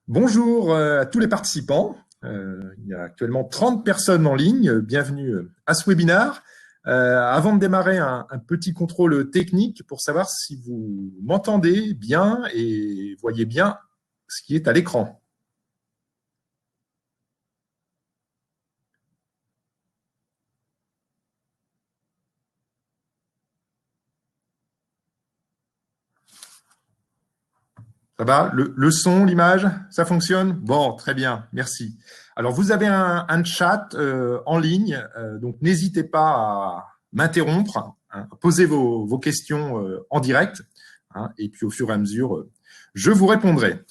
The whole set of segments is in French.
Bonjour à tous les participants. Il y a actuellement 30 personnes en ligne. Bienvenue à ce webinaire. Avant de démarrer, un petit contrôle technique pour savoir si vous m'entendez bien et voyez bien ce qui est à l'écran. Ça va? Le son, l'image, ça fonctionne? Bon, très bien, merci. Alors, vous avez un chat en ligne, donc n'hésitez pas à m'interrompre, hein, à poser vos questions en direct, hein, et puis au fur et à mesure, je vous répondrai.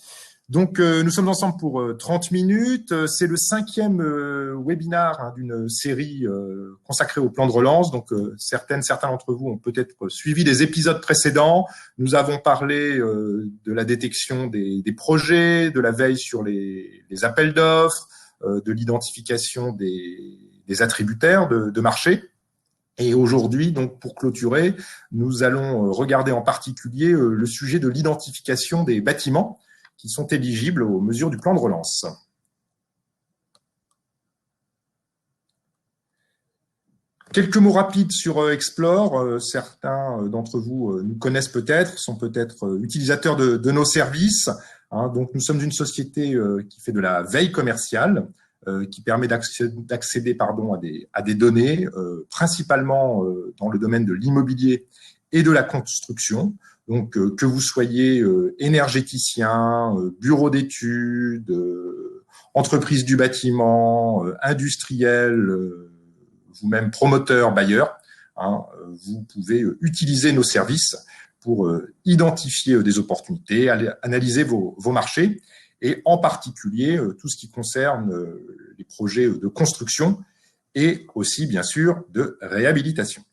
Donc, nous sommes ensemble pour 30 minutes. C'est le cinquième webinaire, hein, d'une série consacrée au plan de relance. Donc, certains d'entre vous ont peut-être suivi des épisodes précédents. Nous avons parlé de la détection des projets, de la veille sur les appels d'offres, de l'identification des attributaires de marché. Et aujourd'hui, donc pour clôturer, nous allons regarder en particulier le sujet de l'identification des bâtiments qui sont éligibles aux mesures du plan de relance. Quelques mots rapides sur Explore. Certains d'entre vous nous connaissent peut-être, sont peut-être utilisateurs de nos services. Donc, nous sommes une société qui fait de la veille commerciale, qui permet d'accéder à des données, principalement dans le domaine de l'immobilier et de la construction. Donc, que vous soyez énergéticien, bureau d'études, entreprise du bâtiment, industriel, vous-même promoteur, bailleur, vous pouvez utiliser nos services pour identifier des opportunités, analyser vos marchés et en particulier tout ce qui concerne les projets de construction et aussi, bien sûr, de réhabilitation.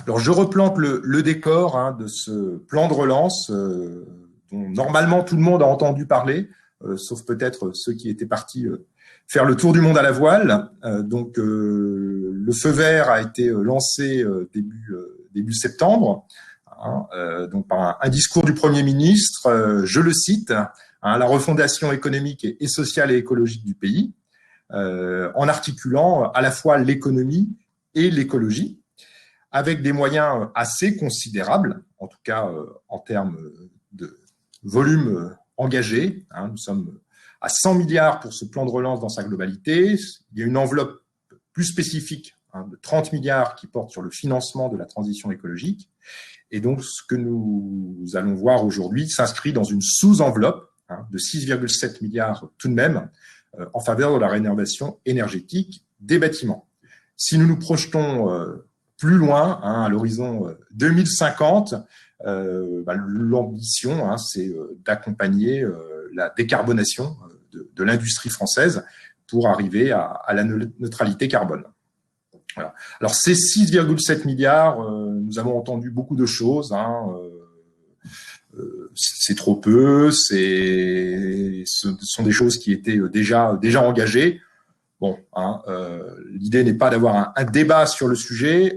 Alors, je replante le décor de ce plan de relance dont normalement tout le monde a entendu parler, sauf peut-être ceux qui étaient partis faire le tour du monde à la voile. Donc, le feu vert a été lancé début septembre, donc par un discours du Premier ministre, je le cite, la refondation économique et sociale et écologique du pays, en articulant à la fois l'économie et l'écologie, avec des moyens assez considérables, en tout cas en termes de volume engagé. Nous sommes à 100 milliards pour ce plan de relance dans sa globalité. Il y a une enveloppe plus spécifique de 30 milliards qui porte sur le financement de la transition écologique. Et donc, ce que nous allons voir aujourd'hui s'inscrit dans une sous-enveloppe de 6,7 milliards tout de même en faveur de la rénovation énergétique des bâtiments. Si nous nous projetons plus loin, à l'horizon 2050, l'ambition, c'est d'accompagner la décarbonation de l'industrie française pour arriver à la neutralité carbone. Voilà. Alors, ces 6,7 milliards, nous avons entendu beaucoup de choses. C'est trop peu, ce sont des choses qui étaient déjà engagées. Bon, l'idée n'est pas d'avoir un débat sur le sujet,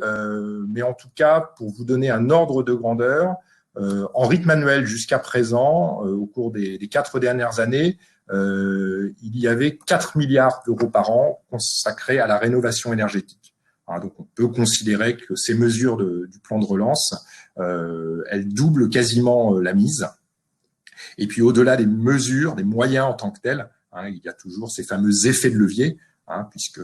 mais en tout cas, pour vous donner un ordre de grandeur, en rythme annuel jusqu'à présent, au cours des 4 dernières années, il y avait 4 milliards d'euros par an consacrés à la rénovation énergétique. Donc, on peut considérer que ces mesures du plan de relance, elles doublent quasiment la mise. Et puis, au-delà des mesures, des moyens en tant que tels, il y a toujours ces fameux effets de levier, puisque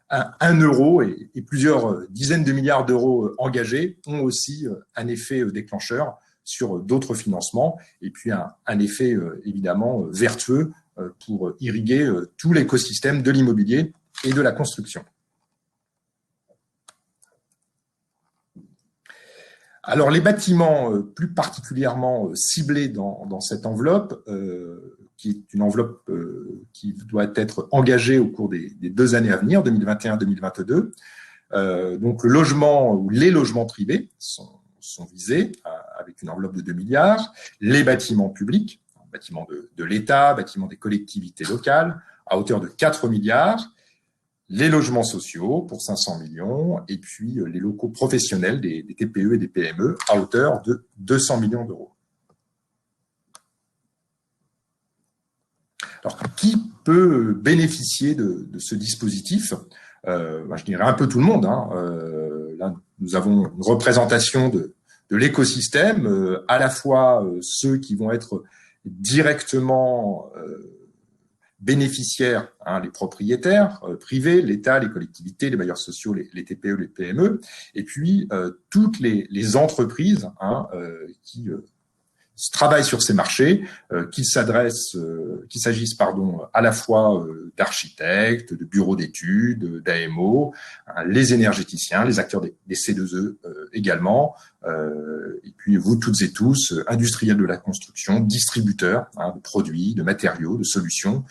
1 euro et plusieurs dizaines de milliards d'euros engagés ont aussi un effet déclencheur sur d'autres financements, et puis un effet évidemment vertueux pour irriguer tout l'écosystème de l'immobilier et de la construction. Alors, les bâtiments plus particulièrement ciblés dans cette enveloppe, qui est une enveloppe qui doit être engagée au cours des 2 années à venir, 2021-2022. Donc, le logement ou les logements privés sont visés avec une enveloppe de 2 milliards. Les bâtiments publics, bâtiments de l'État, bâtiments des collectivités locales, à hauteur de 4 milliards. Les logements sociaux pour 500 millions, et puis les locaux professionnels des TPE et des PME à hauteur de 200 millions d'euros. Alors, qui peut bénéficier de ce dispositif? Je dirais un peu tout le monde. Hein. Là, nous avons une représentation de l'écosystème, à la fois ceux qui vont être directement bénéficiaires, hein, les propriétaires privés, l'État, les collectivités, les bailleurs sociaux, les TPE, les PME, et puis toutes les entreprises, hein, qui travaillent sur ces marchés, qu'il s'agisse à la fois d'architectes, de bureaux d'études, d'AMO, hein, les énergéticiens, les acteurs des C2E également, et puis vous toutes et tous, industriels de la construction, distributeurs, hein, de produits, de matériaux, de solutions,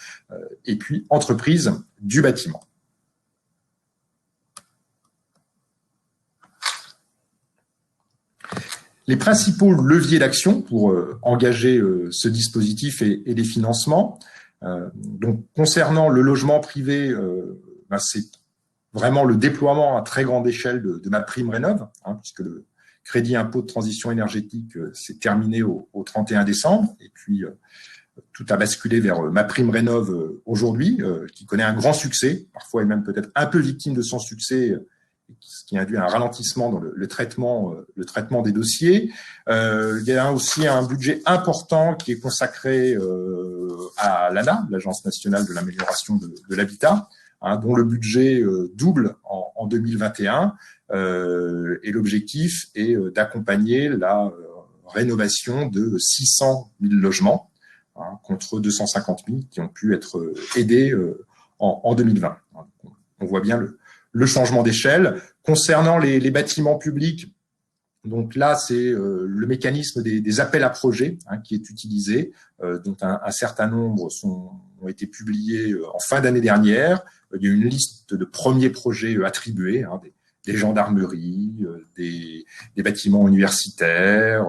et puis entreprises du bâtiment. Les principaux leviers d'action pour engager ce dispositif et les financements. Donc, concernant le logement privé, c'est vraiment le déploiement à très grande échelle de MaPrimeRénov', hein, puisque le crédit impôt de transition énergétique s'est terminé au 31 décembre, et puis tout a basculé vers MaPrimeRénov' aujourd'hui, qui connaît un grand succès, parfois est même peut-être un peu victime de son succès, ce qui induit un ralentissement dans le traitement des dossiers. Il y a aussi un budget important qui est consacré à l'ANA, l'Agence nationale de l'amélioration de l'habitat, hein, dont le budget double en 2021. Et l'objectif est d'accompagner la rénovation de 600 000 logements, hein, contre 250 000 qui ont pu être aidés en 2020. On voit bien le changement d'échelle. Concernant les bâtiments publics, donc là, c'est le mécanisme des appels à projets, hein, qui est utilisé, dont un certain nombre ont été publiés en fin d'année dernière. Il y a une liste de premiers projets attribués, hein, des gendarmeries, des bâtiments universitaires,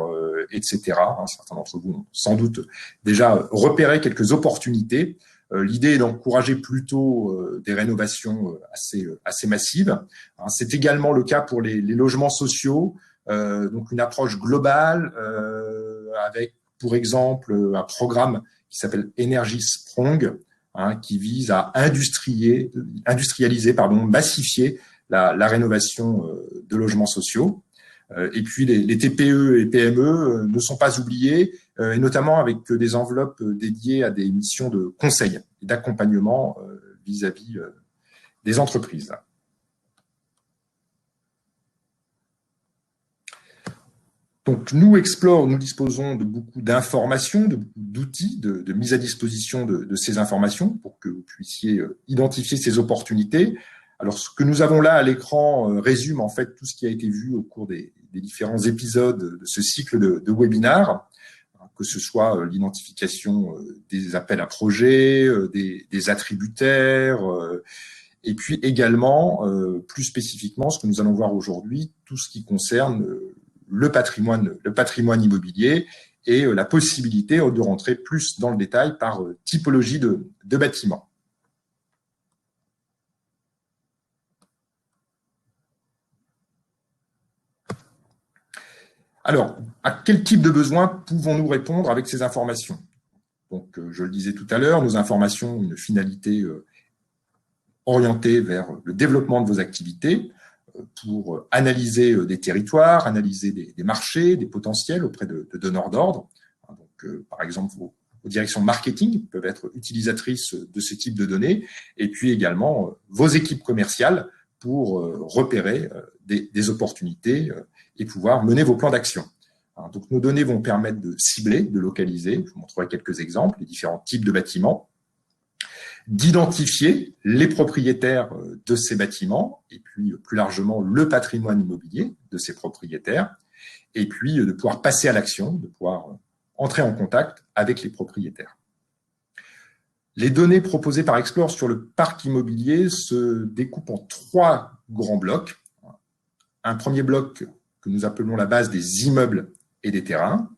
etc. Hein, certains d'entre vous ont sans doute déjà repéré quelques opportunités. L'idée est d'encourager plutôt des rénovations assez massives. Hein, c'est également le cas pour les logements sociaux, donc une approche globale avec, pour exemple, un programme qui s'appelle Energy Sprong, hein, qui vise à industrialiser, massifier la rénovation de logements sociaux. Et puis les TPE et PME ne sont pas oubliés, et notamment avec des enveloppes dédiées à des missions de conseil et d'accompagnement vis-à-vis des entreprises. Donc nous disposons de beaucoup d'informations, de beaucoup d'outils de mise à disposition de ces informations pour que vous puissiez identifier ces opportunités. Alors, ce que nous avons là à l'écran résume en fait tout ce qui a été vu au cours des différents épisodes de ce cycle de webinaires, que ce soit l'identification des appels à projets, des attributaires, et puis également, plus spécifiquement, ce que nous allons voir aujourd'hui, tout ce qui concerne le patrimoine immobilier et la possibilité de rentrer plus dans le détail par typologie de bâtiment. Alors, à quel type de besoins pouvons-nous répondre avec ces informations? Donc, je le disais tout à l'heure, nos informations ont une finalité orientée vers le développement de vos activités pour analyser des territoires, analyser des marchés, des potentiels auprès de donneurs d'ordre. Donc, par exemple, vos directions marketing peuvent être utilisatrices de ce type de données, et puis également vos équipes commerciales pour repérer des opportunités et pouvoir mener vos plans d'action. Donc, nos données vont permettre de cibler, de localiser, je vous montrerai quelques exemples, les différents types de bâtiments, d'identifier les propriétaires de ces bâtiments, et puis plus largement le patrimoine immobilier de ces propriétaires, et puis de pouvoir passer à l'action, de pouvoir entrer en contact avec les propriétaires. Les données proposées par Explore sur le parc immobilier se découpent en 3 grands blocs. Un premier bloc que nous appelons la base des immeubles et des terrains,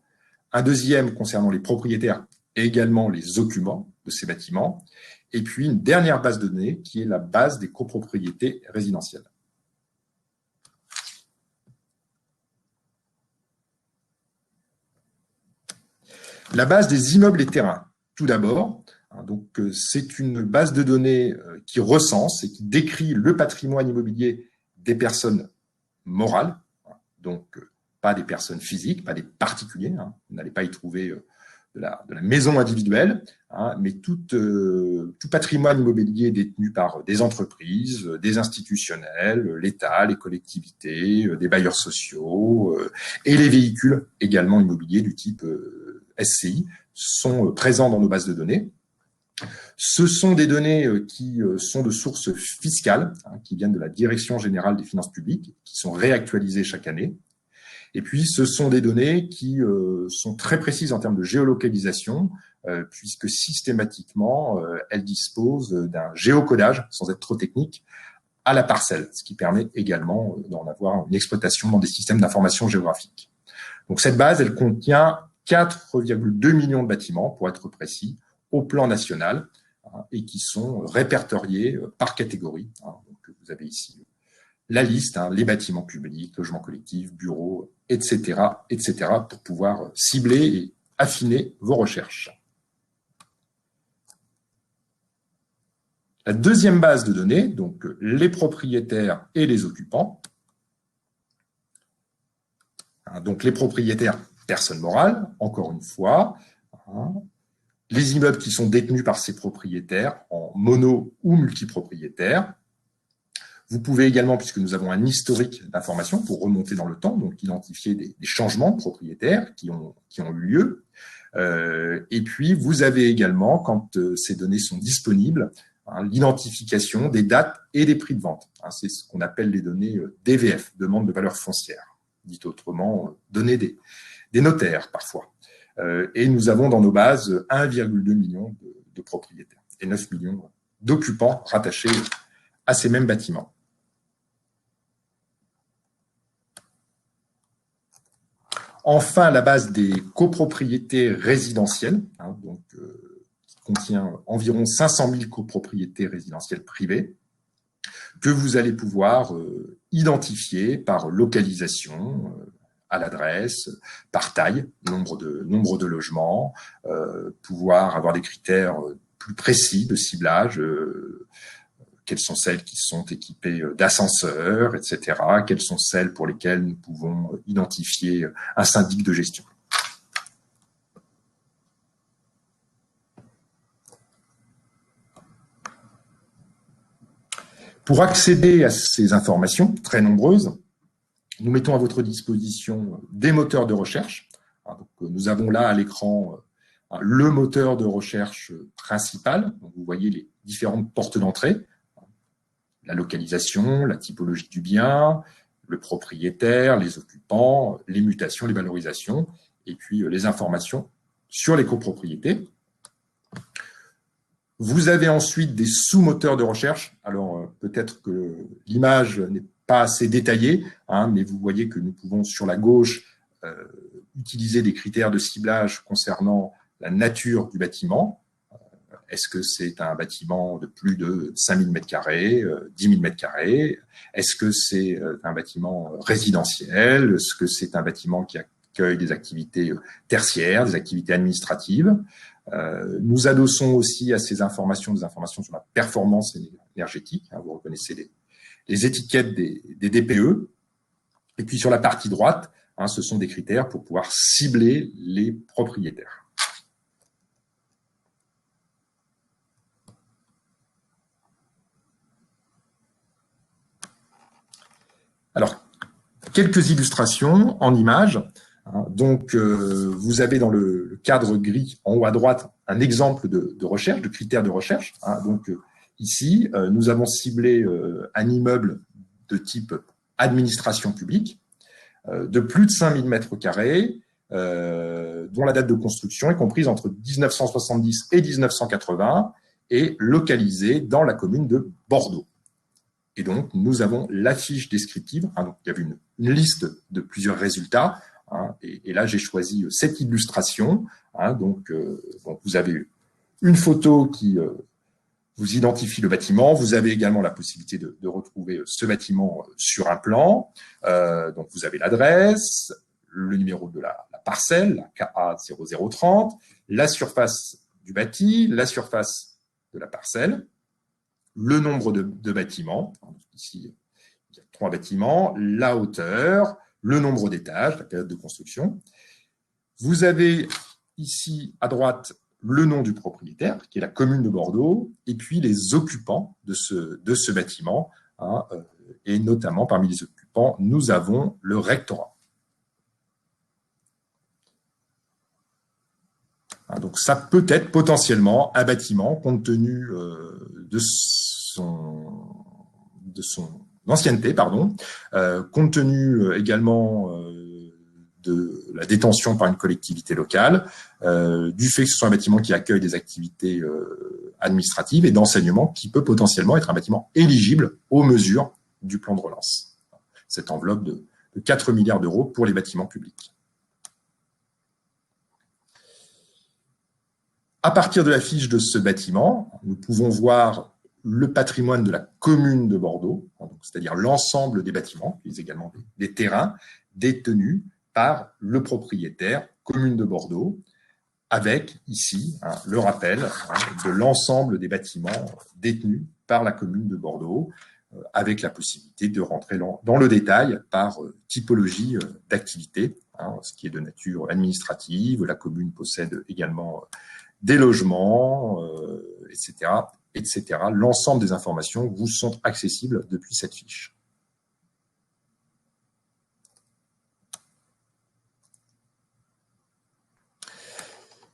un deuxième concernant les propriétaires et également les occupants de ces bâtiments, et puis une dernière base de données qui est la base des copropriétés résidentielles. La base des immeubles et terrains. Tout d'abord, Donc, c'est une base de données qui recense et qui décrit le patrimoine immobilier des personnes morales, donc pas des personnes physiques, pas des particuliers. Vous n'allez pas y trouver de la maison individuelle, mais tout patrimoine immobilier détenu par des entreprises, des institutionnels, l'État, les collectivités, des bailleurs sociaux et les véhicules également immobiliers du type SCI sont présents dans nos bases de données. Ce sont des données qui sont de source fiscale, qui viennent de la Direction générale des finances publiques, qui sont réactualisées chaque année. Et puis, ce sont des données qui sont très précises en termes de géolocalisation, puisque systématiquement, elles disposent d'un géocodage, sans être trop technique, à la parcelle, ce qui permet également d'en avoir une exploitation dans des systèmes d'information géographique. Donc, cette base, elle contient 4,2 millions de bâtiments, pour être précis, au plan national, et qui sont répertoriés par catégorie. Donc, vous avez ici la liste, les bâtiments publics, logements collectifs, bureaux, etc., pour pouvoir cibler et affiner vos recherches. La deuxième base de données, donc les propriétaires et les occupants. Donc les propriétaires, personnes morales, encore une fois. Les immeubles qui sont détenus par ces propriétaires en mono ou multipropriétaires. Vous pouvez également, puisque nous avons un historique d'informations pour remonter dans le temps, donc identifier des changements de propriétaires qui ont eu lieu. Et puis, vous avez également, quand ces données sont disponibles, l'identification des dates et des prix de vente. C'est ce qu'on appelle les données DVF, demande de valeur foncière, dit autrement, données des notaires parfois. Et nous avons dans nos bases 1,2 million de propriétaires et 9 millions d'occupants rattachés à ces mêmes bâtiments. Enfin, la base des copropriétés résidentielles, qui contient environ 500 000 copropriétés résidentielles privées, que vous allez pouvoir identifier par localisation, à l'adresse, par taille, nombre de logements, pouvoir avoir des critères plus précis de ciblage, quelles sont celles qui sont équipées d'ascenseurs, etc. Quelles sont celles pour lesquelles nous pouvons identifier un syndic de gestion. Pour accéder à ces informations, très nombreuses, nous mettons à votre disposition des moteurs de recherche. Donc, nous avons là à l'écran le moteur de recherche principal. Donc, vous voyez les différentes portes d'entrée. La localisation, la typologie du bien, le propriétaire, les occupants, les mutations, les valorisations, et puis les informations sur les copropriétés. Vous avez ensuite des sous-moteurs de recherche. Alors, peut-être que l'image n'est pas assez détaillée, mais vous voyez que nous pouvons, sur la gauche, utiliser des critères de ciblage concernant la nature du bâtiment. Est-ce que c'est un bâtiment de plus de 5 000 m², 10 000 m²? Est-ce que c'est un bâtiment résidentiel? Est-ce que c'est un bâtiment qui accueille des activités tertiaires, des activités administratives? Nous adossons aussi à ces informations des informations sur la performance énergétique. Vous reconnaissez les étiquettes des DPE. Et puis sur la partie droite, ce sont des critères pour pouvoir cibler les propriétaires. Alors, quelques illustrations en images. Donc, vous avez dans le cadre gris en haut à droite un exemple de recherche, de critères de recherche. Donc, ici, nous avons ciblé un immeuble de type administration publique de plus de 5 000 m², dont la date de construction est comprise entre 1970 et 1980 et localisée dans la commune de Bordeaux. Et donc, nous avons la fiche descriptive. Donc, il y avait une liste de plusieurs résultats. Et là, j'ai choisi cette illustration. Donc, vous avez une photo qui vous identifie le bâtiment. Vous avez également la possibilité de retrouver ce bâtiment sur un plan. Donc, vous avez l'adresse, le numéro de la parcelle, la KA0030, la surface du bâti, la surface de la parcelle, le nombre de bâtiments, ici il y a 3 bâtiments, la hauteur, le nombre d'étages, la période de construction. Vous avez ici à droite le nom du propriétaire, qui est la commune de Bordeaux, et puis les occupants de ce bâtiment, hein, et notamment parmi les occupants, nous avons le rectorat. Donc ça peut être potentiellement un bâtiment compte tenu de son ancienneté, compte tenu également de la détention par une collectivité locale, du fait que ce soit un bâtiment qui accueille des activités administratives et d'enseignement qui peut potentiellement être un bâtiment éligible aux mesures du plan de relance. Cette enveloppe de 4 milliards d'euros pour les bâtiments publics. À partir de la fiche de ce bâtiment, nous pouvons voir le patrimoine de la commune de Bordeaux, c'est-à-dire l'ensemble des bâtiments, puis également des terrains détenus par le propriétaire, commune de Bordeaux, avec ici le rappel de l'ensemble des bâtiments détenus par la commune de Bordeaux, avec la possibilité de rentrer dans le détail par typologie d'activité, ce qui est de nature administrative. La commune possède également des logements, etc., etc. L'ensemble des informations vous sont accessibles depuis cette fiche.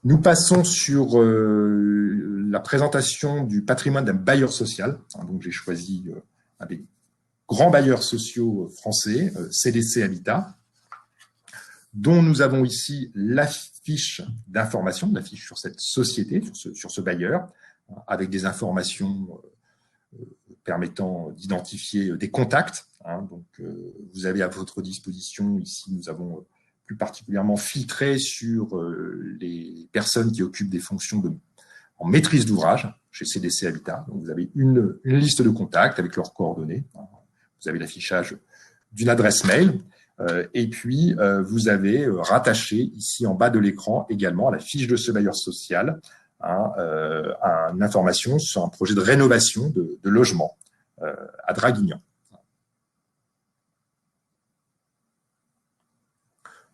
Nous passons sur la présentation du patrimoine d'un bailleur social. Donc, j'ai choisi un des grands bailleurs sociaux français, CDC Habitat, dont nous avons ici la fiche d'information, la fiche sur cette société, sur ce bailleur, avec des informations permettant d'identifier des contacts. Donc, vous avez à votre disposition, ici, nous avons plus particulièrement filtré sur les personnes qui occupent des fonctions en maîtrise d'ouvrage chez CDC Habitat. Donc, vous avez une liste de contacts avec leurs coordonnées. Vous avez l'affichage d'une adresse mail. Et puis, vous avez rattaché ici en bas de l'écran également à la fiche de ce bailleur social une information sur un projet de rénovation de logement à Draguignan.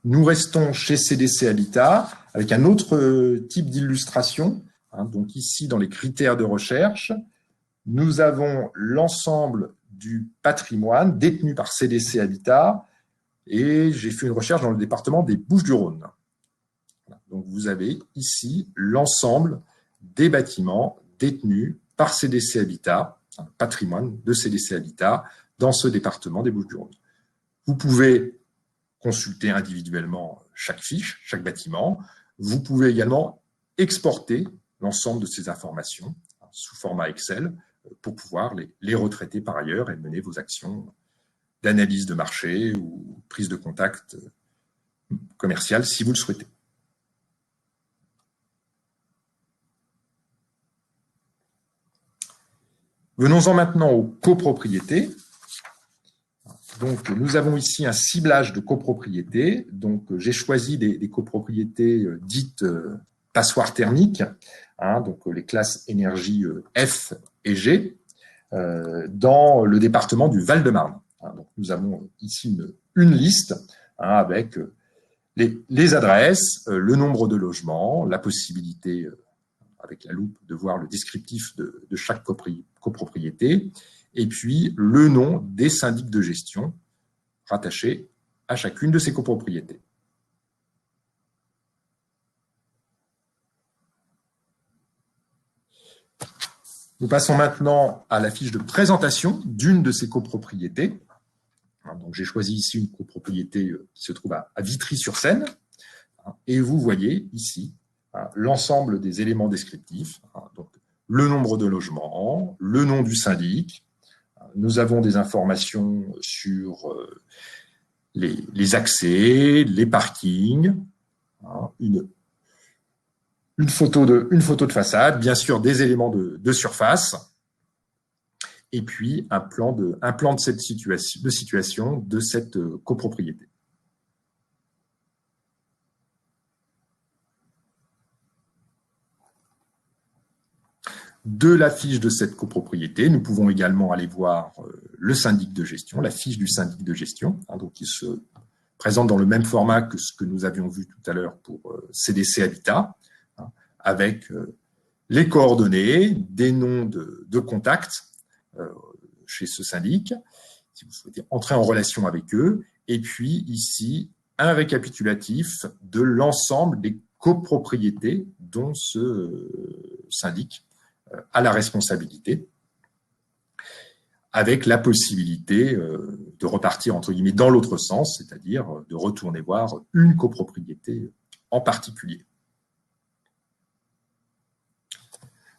Nous restons chez CDC Habitat avec un autre type d'illustration. Donc ici, dans les critères de recherche, nous avons l'ensemble du patrimoine détenu par CDC Habitat et j'ai fait une recherche dans le département des Bouches-du-Rhône. Donc vous avez ici l'ensemble des bâtiments détenus par CDC Habitat, un patrimoine de CDC Habitat dans ce département des Bouches-du-Rhône. Vous pouvez consulter individuellement chaque fiche, chaque bâtiment. Vous pouvez également exporter l'ensemble de ces informations sous format Excel pour pouvoir les retraiter par ailleurs et mener vos actions d'analyse de marché ou prise de contact commercial si vous le souhaitez. Venons-en maintenant aux copropriétés. Donc, nous avons ici un ciblage de copropriétés. Donc, j'ai choisi des copropriétés dites passoires thermiques, donc les classes énergie F et G, dans le département du Val-de-Marne. Donc, nous avons ici une liste avec les adresses, le nombre de logements, la possibilité, avec la loupe, de voir le descriptif de chaque copropriété, et puis le nom des syndics de gestion rattachés à chacune de ces copropriétés. Nous passons maintenant à la fiche de présentation d'une de ces copropriétés. Donc, j'ai choisi ici une copropriété qui se trouve à Vitry-sur-Seine. Et vous voyez ici l'ensemble des éléments descriptifs. Donc, le nombre de logements, le nom du syndic. Nous avons des informations sur les accès, les parkings, une photo de façade, bien sûr des éléments de surface, et puis un plan de cette situation de cette copropriété. de la fiche de cette copropriété, nous pouvons également aller voir le syndic de gestion, la fiche du syndic de gestion, donc qui se présente dans le même format que ce que nous avions vu tout à l'heure pour CDC Habitat, avec les coordonnées, des noms de contacts chez ce syndic, si vous souhaitez entrer en relation avec eux, et puis ici, un récapitulatif de l'ensemble des copropriétés dont ce syndic a la responsabilité, avec la possibilité de repartir, entre guillemets, dans l'autre sens, c'est-à-dire de retourner voir une copropriété en particulier.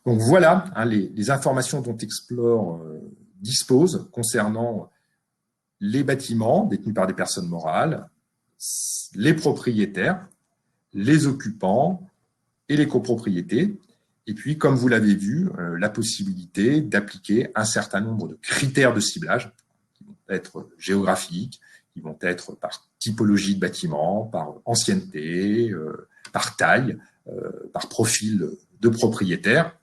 Donc voilà les informations dont Explore dispose concernant les bâtiments détenus par des personnes morales, les propriétaires, les occupants et les copropriétés. Et puis, comme vous l'avez vu, la possibilité d'appliquer un certain nombre de critères de ciblage qui vont être géographiques, qui vont être par typologie de bâtiment, par ancienneté, par taille, par profil de propriétaire,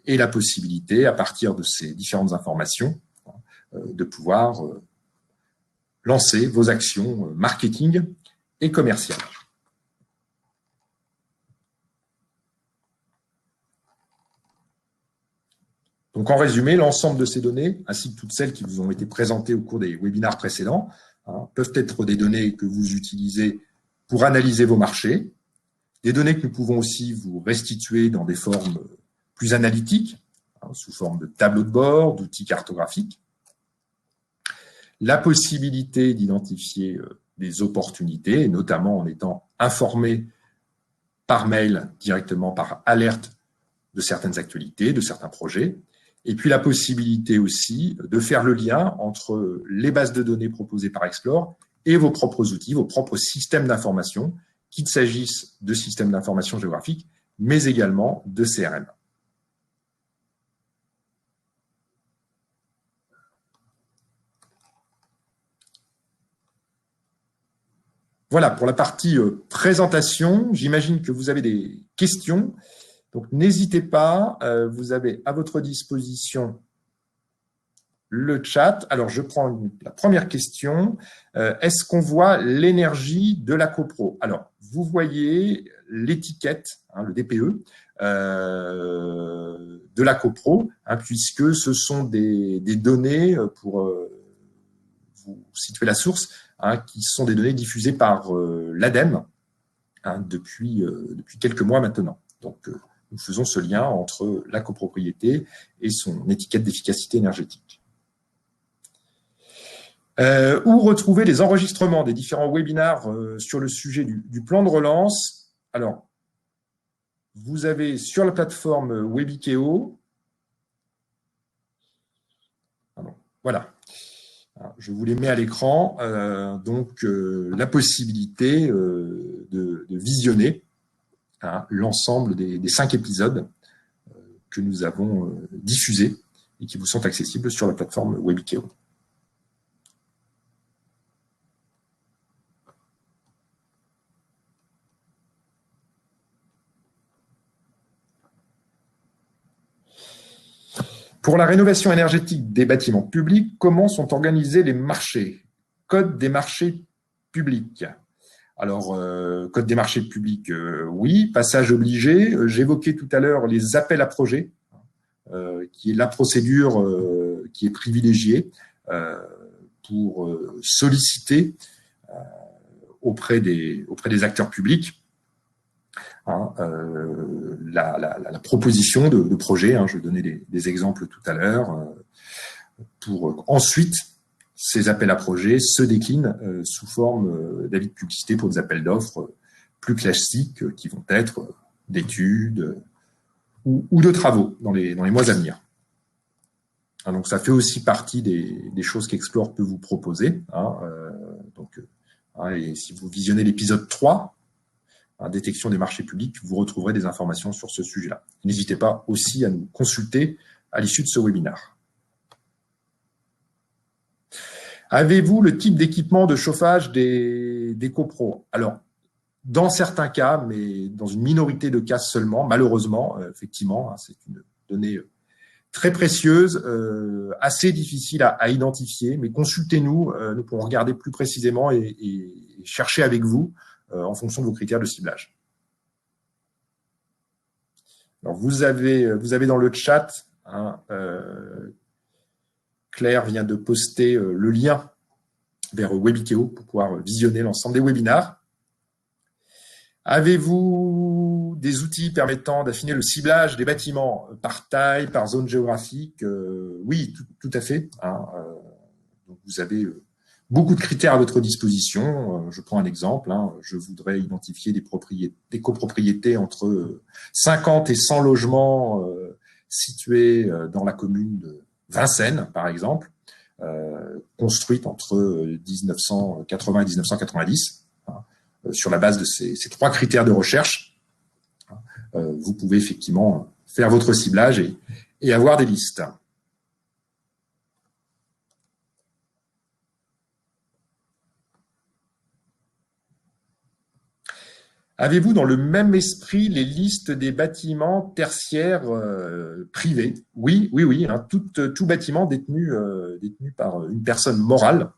et la possibilité, à partir de ces différentes informations, de pouvoir lancer vos actions marketing et commerciales. Donc, en résumé, l'ensemble de ces données, ainsi que toutes celles qui vous ont été présentées au cours des webinaires précédents, peuvent être des données que vous utilisez pour analyser vos marchés, des données que nous pouvons aussi vous restituer dans des formes plus analytiques, sous forme de tableaux de bord, d'outils cartographiques, la possibilité d'identifier des opportunités, notamment en étant informé par mail, directement par alerte de certaines actualités, de certains projets, et puis la possibilité aussi de faire le lien entre les bases de données proposées par Explore et vos propres outils, vos propres systèmes d'information, qu'il s'agisse de systèmes d'information géographique, mais également de CRM. Voilà, pour la partie présentation, j'imagine que vous avez des questions. Donc, n'hésitez pas, vous avez à votre disposition le chat. Alors, je prends la première question. Est-ce qu'on voit l'énergie de la copro? Alors, vous voyez l'étiquette, le DPE, de la copro, puisque ce sont des données, pour vous situer la source, qui sont des données diffusées par l'ADEME depuis quelques mois maintenant. Donc, nous faisons ce lien entre la copropriété et son étiquette d'efficacité énergétique. Où retrouver les enregistrements des différents webinaires sur le sujet du plan de relance? Alors, vous avez sur la plateforme Webikeo, voilà, je vous les mets à l'écran, donc la possibilité de visionner l'ensemble des 5 épisodes que nous avons diffusés et qui vous sont accessibles sur la plateforme Webikeo. Pour la rénovation énergétique des bâtiments publics, comment sont organisés les marchés? Code des marchés publics. Alors, code des marchés publics, oui, passage obligé. J'évoquais tout à l'heure les appels à projets, qui est la procédure qui est privilégiée pour solliciter auprès des acteurs publics la proposition de projet. Je vais donner des exemples tout à l'heure, pour ensuite ces appels à projets se déclinent sous forme d'avis de publicité pour des appels d'offres plus classiques qui vont être d'études ou de travaux dans les mois à venir. Donc, ça fait aussi partie des choses qu'Explore peut vous proposer. Et si vous visionnez l'épisode 3, détection des marchés publics, vous retrouverez des informations sur ce sujet-là. N'hésitez pas aussi à nous consulter à l'issue de ce webinaire. Avez-vous le type d'équipement de chauffage des copros? Alors, dans certains cas, mais dans une minorité de cas seulement, malheureusement, effectivement, c'est une données très précieuses, assez difficiles à identifier, mais consultez-nous, nous pourrons regarder plus précisément et chercher avec vous en fonction de vos critères de ciblage. Alors vous avez dans le chat, hein, Claire vient de poster le lien vers Webikeo pour pouvoir visionner l'ensemble des webinars. Avez-vous des outils permettant d'affiner le ciblage des bâtiments par taille, par zone géographique? Oui, tout à fait. Hein. Donc vous avez beaucoup de critères à votre disposition. Je prends un exemple. Hein. Je voudrais identifier des copropriétés entre 50 et 100 logements situés dans la commune de Vincennes, par exemple, construite entre 1980 et 1990. Sur la base de ces 3 critères de recherche, vous pouvez effectivement faire votre ciblage et avoir des listes. Avez-vous dans le même esprit les listes des bâtiments tertiaires privés? Oui. Hein, tout bâtiment détenu par une personne morale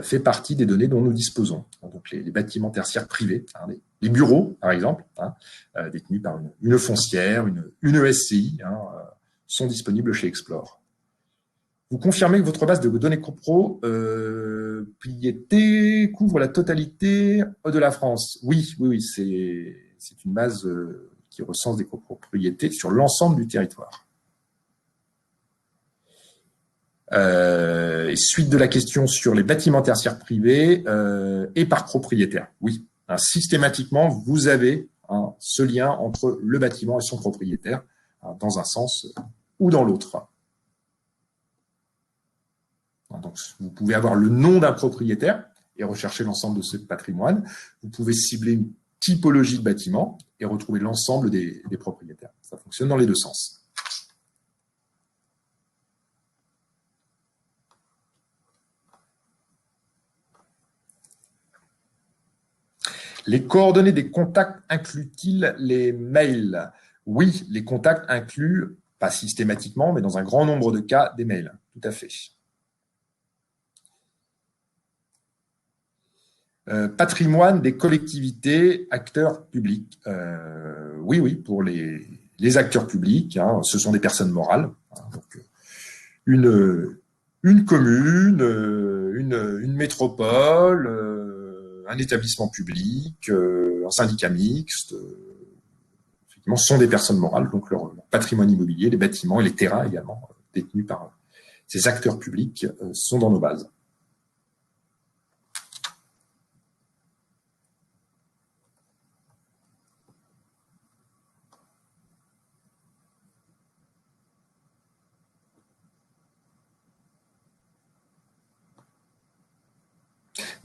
fait partie des données dont nous disposons. Donc les bâtiments tertiaires privés, hein, les bureaux par exemple, hein, détenus par une foncière, une ESCI, hein, sont disponibles chez Explore. Vous confirmez que votre base de données copropriété couvre la totalité de la France? Oui, c'est une base qui recense des copropriétés sur l'ensemble du territoire. Suite de la question sur les bâtiments tertiaires privés et par propriétaire. Oui, hein, systématiquement, vous avez ce lien entre le bâtiment et son propriétaire, hein, dans un sens ou dans l'autre. Donc, vous pouvez avoir le nom d'un propriétaire et rechercher l'ensemble de ce patrimoine. Vous pouvez cibler une typologie de bâtiment et retrouver l'ensemble des propriétaires. Ça fonctionne dans les deux sens. Les coordonnées des contacts incluent-ils les mails? Oui, les contacts incluent, pas systématiquement, mais dans un grand nombre de cas, des mails. Tout à fait. Patrimoine des collectivités, acteurs publics. Oui, pour les acteurs publics, hein, ce sont des personnes morales. Hein, donc, une commune, une métropole, un établissement public, un syndicat mixte, effectivement, sont des personnes morales, donc leur patrimoine immobilier, les bâtiments et les terrains également, détenus par ces acteurs publics, sont dans nos bases.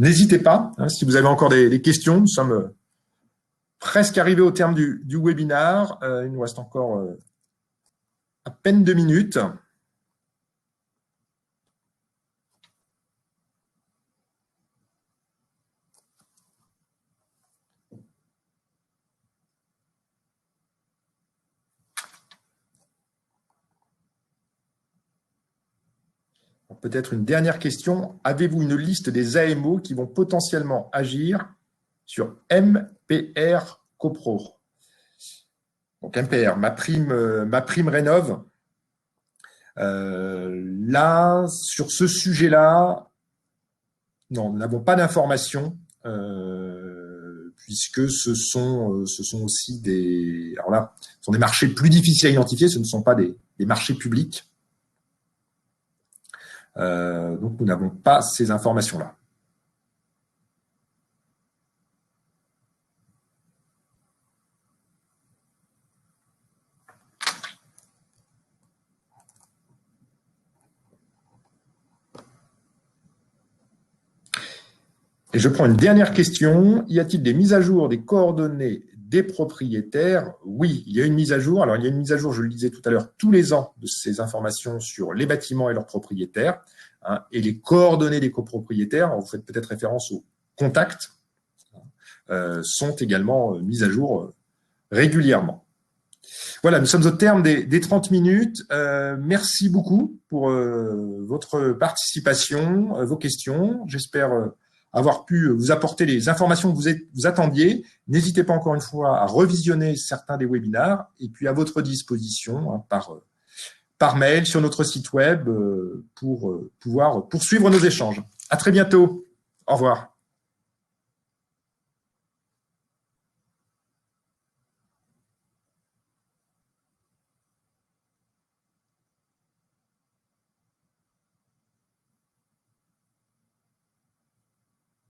N'hésitez pas, hein, si vous avez encore des questions, nous sommes presque arrivés au terme du webinar. Il nous reste encore à peine 2 minutes. Peut-être une dernière question. Avez-vous une liste des AMO qui vont potentiellement agir sur MPR Copro? Donc MPR, ma prime rénov. Là, sur ce sujet-là, non, nous n'avons pas d'informations, puisque ce sont aussi des... Alors là, ce sont des marchés plus difficiles à identifier, ce ne sont pas des marchés publics. Donc, nous n'avons pas ces informations-là. Et je prends une dernière question. Y a-t-il des mises à jour des coordonnées des propriétaires? Oui, il y a une mise à jour. Alors, il y a une mise à jour, je le disais tout à l'heure, tous les ans de ces informations sur les bâtiments et leurs propriétaires, hein, et les coordonnées des copropriétaires. Alors, vous faites peut-être référence aux contacts, sont également mises à jour régulièrement. Voilà, nous sommes au terme des 30 minutes. Merci beaucoup pour votre participation, vos questions. J'espère avoir pu vous apporter les informations que vous attendiez. N'hésitez pas encore une fois à revisionner certains des webinaires et puis à votre disposition hein, par mail sur notre site web pour pouvoir poursuivre nos échanges. À très bientôt. Au revoir.